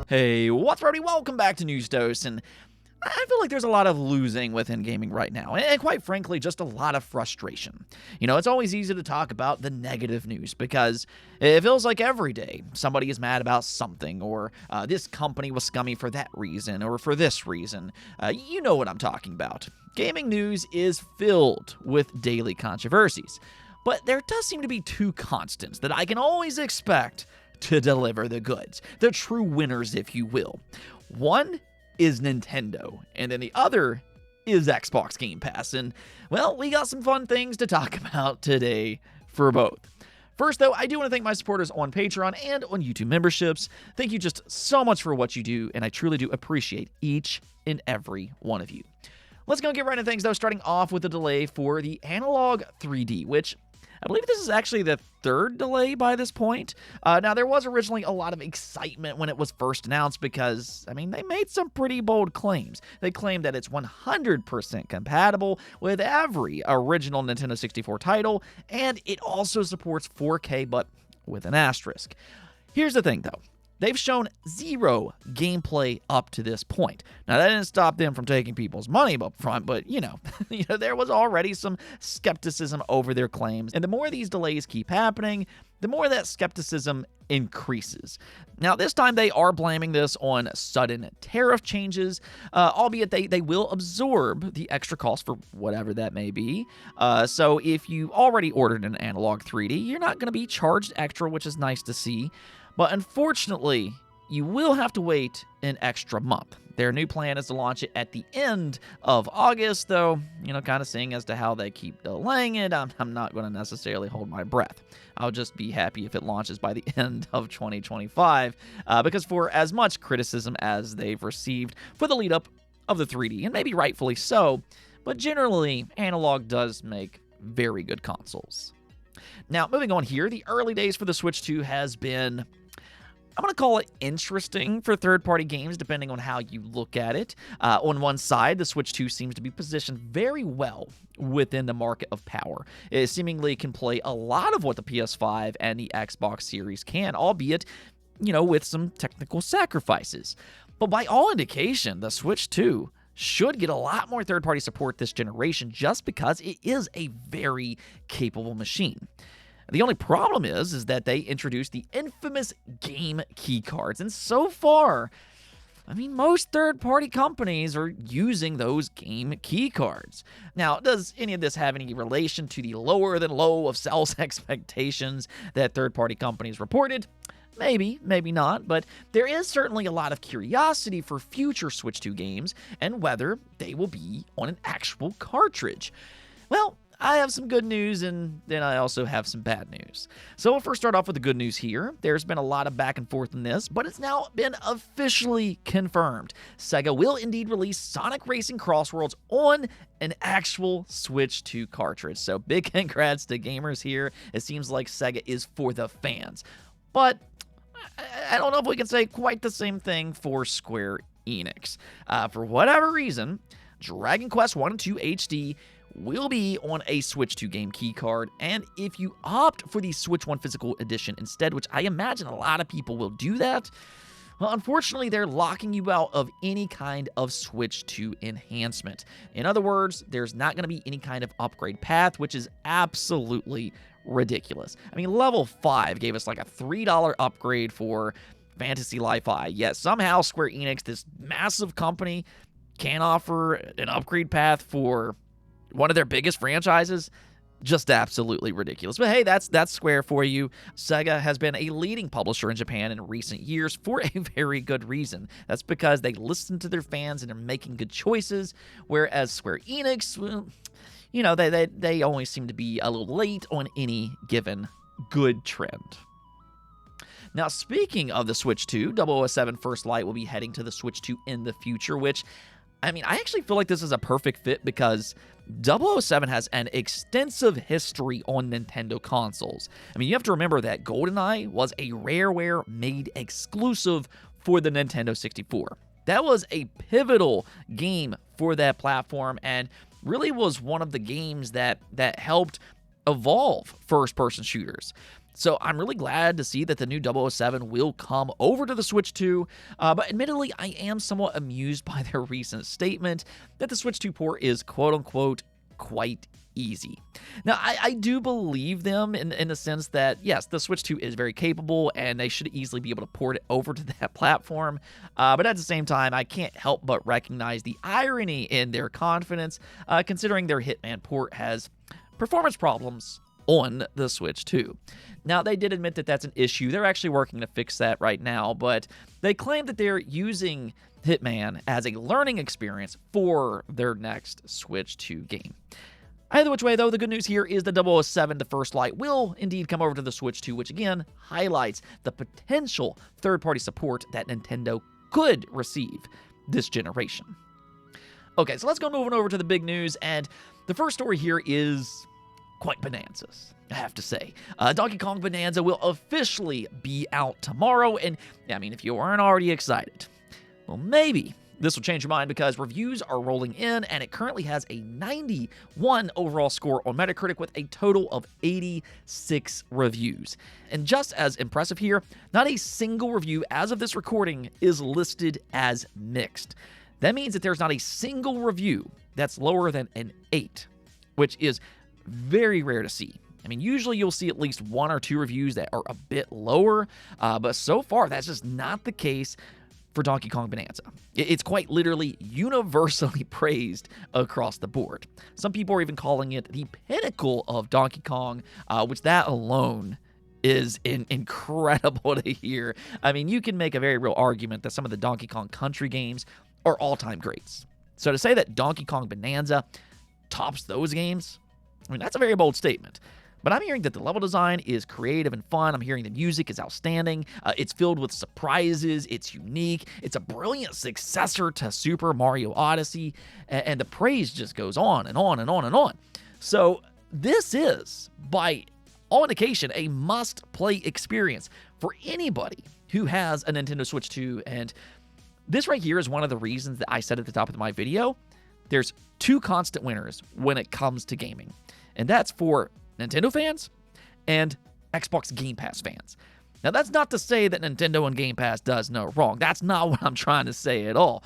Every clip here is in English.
Hey, what's up, everybody? Welcome back to News Dose, and I feel like there's a lot of losing within gaming right now, and quite frankly, just a lot of frustration. You know, it's always easy to talk about the negative news because it feels like every day somebody is mad about something, or this company was scummy for that reason, or for this reason. You know what I'm talking about. Gaming news is filled with daily controversies, but there does seem to be two constants that I can always expect to deliver the goods, the true winners, if you will. One is Nintendo, and then the other is Xbox Game Pass, and, well, we got some fun things to talk about today for both. First, though, I do want to thank my supporters on Patreon and on YouTube memberships. Thank you just so much for what you do, and I truly do appreciate each and every one of you. Let's go and get right into things, though, starting off with a delay for the Analogue 3D, which I believe this is actually the third delay by this point. Now, there was originally a lot of excitement when it was first announced because, I mean, they made some pretty bold claims. They claimed that it's 100% compatible with every original Nintendo 64 title, and it also supports 4K, but with an asterisk. Here's the thing, though. They've shown zero gameplay up to this point. Now, that didn't stop them from taking people's money up front, but, you know, there was already some skepticism over their claims. And the more these delays keep happening, the more that skepticism increases. Now, this time they are blaming this on sudden tariff changes, albeit they will absorb the extra cost for whatever that may be. So if you already ordered an Analogue 3D, you're not going to be charged extra, which is nice to see. But unfortunately, you will have to wait an extra month. Their new plan is to launch it at the end of August, though, you know, kind of seeing as to how they keep delaying it, I'm not going to necessarily hold my breath. I'll just be happy if it launches by the end of 2025, because for as much criticism as they've received for the lead up of the 3D, and maybe rightfully so, but generally, Analogue does make very good consoles. Now, moving on here, the early days for the Switch 2 has been, I'm going to call it interesting for third-party games, depending on how you look at it. On one side, the Switch 2 seems to be positioned very well within the market of power. It seemingly can play a lot of what the PS5 and the Xbox Series can, albeit, you know, with some technical sacrifices. But by all indication, the Switch 2 should get a lot more third-party support this generation just because it is a very capable machine. The only problem is that they introduced the infamous game keycards, and so far, I mean, most third-party companies are using those game keycards. Now, does any of this have any relation to the lower than low of sales expectations that third-party companies reported? Maybe, maybe not, but there is certainly a lot of curiosity for future Switch 2 games and whether they will be on an actual cartridge. Well, I have some good news, and then I also have some bad news. So we'll first start off with the good news here. There's been a lot of back and forth in this, but it's now been officially confirmed. Sega will indeed release Sonic Racing Crossworlds on an actual Switch 2 cartridge. So big congrats to gamers here. It seems like Sega is for the fans. But I don't know if we can say quite the same thing for Square Enix. For whatever reason, Dragon Quest 1 and 2 HD will be on a Switch 2 game keycard, and if you opt for the Switch 1 physical edition instead, which I imagine a lot of people will do that, well, unfortunately, they're locking you out of any kind of Switch 2 enhancement. In other words, there's not going to be any kind of upgrade path, which is absolutely ridiculous. I mean, Level 5 gave us like a $3 upgrade for Fantasy Life-I, yet somehow Square Enix, this massive company, can't offer an upgrade path for one of their biggest franchises. Just absolutely ridiculous. But hey, that's Square for you. Sega has been a leading publisher in Japan in recent years for a very good reason. That's because they listen to their fans and are making good choices, whereas Square Enix, well, you know, they always seem to be a little late on any given good trend. Now, speaking of the Switch 2, 007 First Light will be heading to the Switch 2 in the future, which, I mean, I actually feel like this is a perfect fit because 007 has an extensive history on Nintendo consoles. I mean, you have to remember that GoldenEye was a Rareware made exclusive for the Nintendo 64. That was a pivotal game for that platform and really was one of the games that helped evolve first-person shooters. So I'm really glad to see that the new 007 will come over to the Switch 2, but admittedly, I am somewhat amused by their recent statement that the Switch 2 port is quote-unquote quite easy. Now, I do believe them in the sense that, yes, the Switch 2 is very capable, and they should easily be able to port it over to that platform, but at the same time, I can't help but recognize the irony in their confidence, considering their Hitman port has performance problems on the Switch 2. Now, they did admit that that's an issue. They're actually working to fix that right now, but they claim that they're using Hitman as a learning experience for their next Switch 2 game. Either which way, though, the good news here is the 007 The First Light will indeed come over to the Switch 2, which again highlights the potential third-party support that Nintendo could receive this generation. Okay, so let's go moving over to the big news, and the first story here is quite bonanzas, I have to say. Donkey Kong Bonanza will officially be out tomorrow, and I mean, if you aren't already excited, well, maybe this will change your mind because reviews are rolling in, and it currently has a 91 overall score on Metacritic with a total of 86 reviews. And just as impressive here, not a single review as of this recording is listed as mixed. That means that there's not a single review that's lower than an 8, which is very rare to see. I mean, usually you'll see at least 1 or 2 reviews that are a bit lower, but so far that's just not the case for Donkey Kong Bonanza. It's quite literally universally praised across the board. Some people are even calling it the pinnacle of Donkey Kong, which that alone is incredible to hear. I mean, you can make a very real argument that some of the Donkey Kong Country games are all-time greats. So to say that Donkey Kong Bonanza tops those games, I mean, that's a very bold statement. But I'm hearing that the level design is creative and fun. I'm hearing the music is outstanding. It's filled with surprises. It's unique. It's a brilliant successor to Super Mario Odyssey. And the praise just goes on and on and on and on. So this is, by all indication, a must-play experience for anybody who has a Nintendo Switch 2. And this right here is one of the reasons that I said at the top of my video, there's 2 constant winners when it comes to gaming. And that's for Nintendo fans and Xbox Game Pass fans. Now, that's not to say that Nintendo and Game Pass does no wrong. That's not what I'm trying to say at all.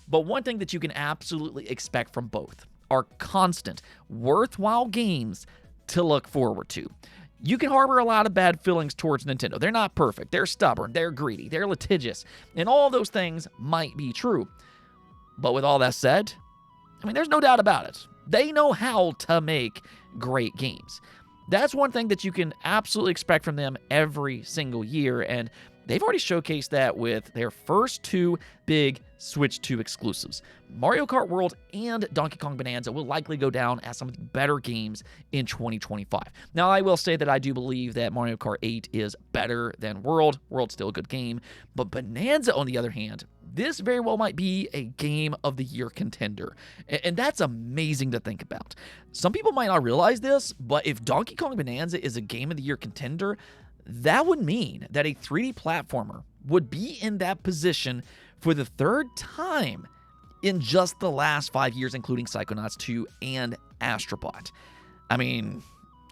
But one thing that you can absolutely expect from both are constant, worthwhile games to look forward to. You can harbor a lot of bad feelings towards Nintendo. They're not perfect. They're stubborn. They're greedy. They're litigious. And all those things might be true. But with all that said, I mean, there's no doubt about it. They know how to make great games. That's one thing that you can absolutely expect from them every single year, and they've already showcased that with their first 2 big Switch 2 exclusives. Mario Kart World and Donkey Kong Bonanza will likely go down as some of the better games in 2025. Now, I will say that I do believe that Mario Kart 8 is better than World. World's still a good game, but Bonanza, on the other hand, this very well might be a Game of the Year contender, and that's amazing to think about. Some people might not realize this, but if Donkey Kong Bonanza is a Game of the Year contender, that would mean that a 3D platformer would be in that position for the 3rd time in just the last 5 years, including Psychonauts 2 and Astrobot. I mean,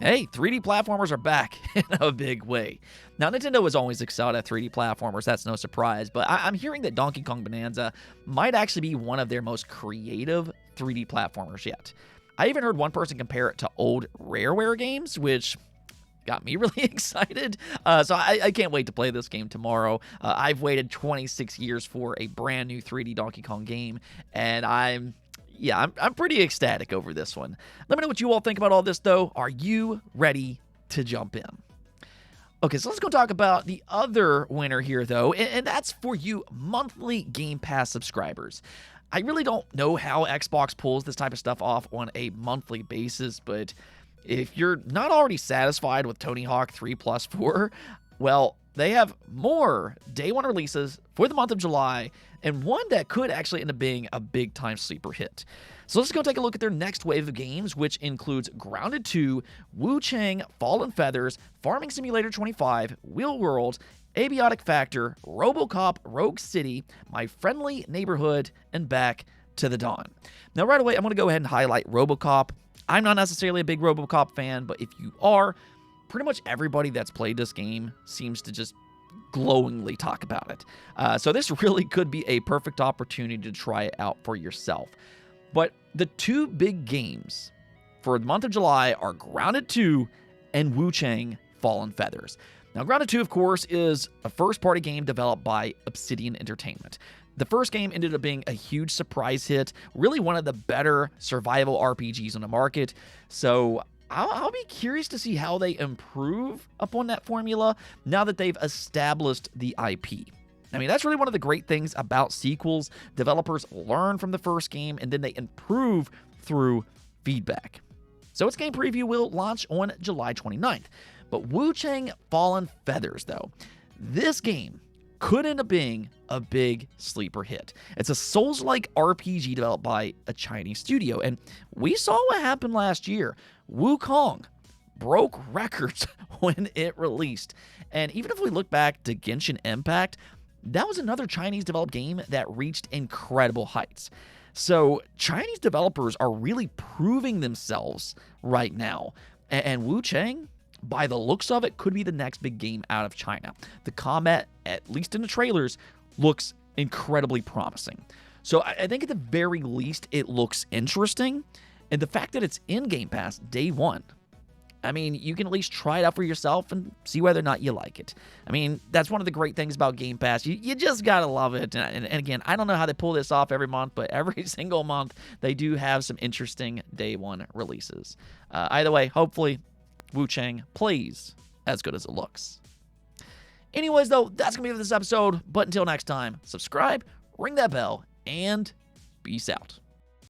hey, 3D platformers are back in a big way. Now, Nintendo has always excelled at 3D platformers, that's no surprise, but I'm hearing that Donkey Kong Bonanza might actually be one of their most creative 3D platformers yet. I even heard one person compare it to old Rareware games, which got me really excited. So I can't wait to play this game tomorrow. I've waited 26 years for a brand new 3D Donkey Kong game, and I'm pretty ecstatic over this one. Let me know what you all think about all this, though. Are you ready to jump in? Okay, so let's go talk about the other winner here, though, and that's for you monthly Game Pass subscribers. I really don't know how Xbox pulls this type of stuff off on a monthly basis, but if you're not already satisfied with Tony Hawk 3+4, well, they have more day 1 releases for the month of July, and one that could actually end up being a big-time sleeper hit. So let's go take a look at their next wave of games, which includes Grounded 2, Wu Chang, Fallen Feathers, Farming Simulator 25, Wheel World, Abiotic Factor, RoboCop, Rogue City, My Friendly Neighborhood, and Back to the Dawn. Now, right away, I'm going to go ahead and highlight RoboCop. I'm not necessarily a big RoboCop fan, but if you are, pretty much everybody that's played this game seems to just glowingly talk about it. So this really could be a perfect opportunity to try it out for yourself. But the two big games for the month of July are Grounded 2 and Wu Chang Fallen Feathers. Now, Grounded 2, of course, is a first-party game developed by Obsidian Entertainment. The first game ended up being a huge surprise hit, really one of the better survival RPGs on the market. So I'll be curious to see how they improve upon that formula now that they've established the IP. I mean, that's really one of the great things about sequels. Developers learn from the first game, and then they improve through feedback. So its game preview will launch on July 29th. But Wu Chang Fallen Feathers, though, this game could end up being a big sleeper hit. It's a Souls-like RPG developed by a Chinese studio, and we saw what happened last year. Wukong broke records when it released. And even if we look back to Genshin Impact, that was another Chinese-developed game that reached incredible heights. So Chinese developers are really proving themselves right now. And Wu Chang, by the looks of it, could be the next big game out of China. The combat, at least in the trailers, looks incredibly promising. So I think at the very least, it looks interesting. And the fact that it's in Game Pass day one, I mean, you can at least try it out for yourself and see whether or not you like it. I mean, that's one of the great things about Game Pass. You just gotta love it. And again, I don't know how they pull this off every month, but every single month, they do have some interesting day one releases. Either way, hopefully, Wu Chang plays as good as it looks. Anyways, though, that's gonna be it for this episode. But until next time, subscribe, ring that bell, and peace out.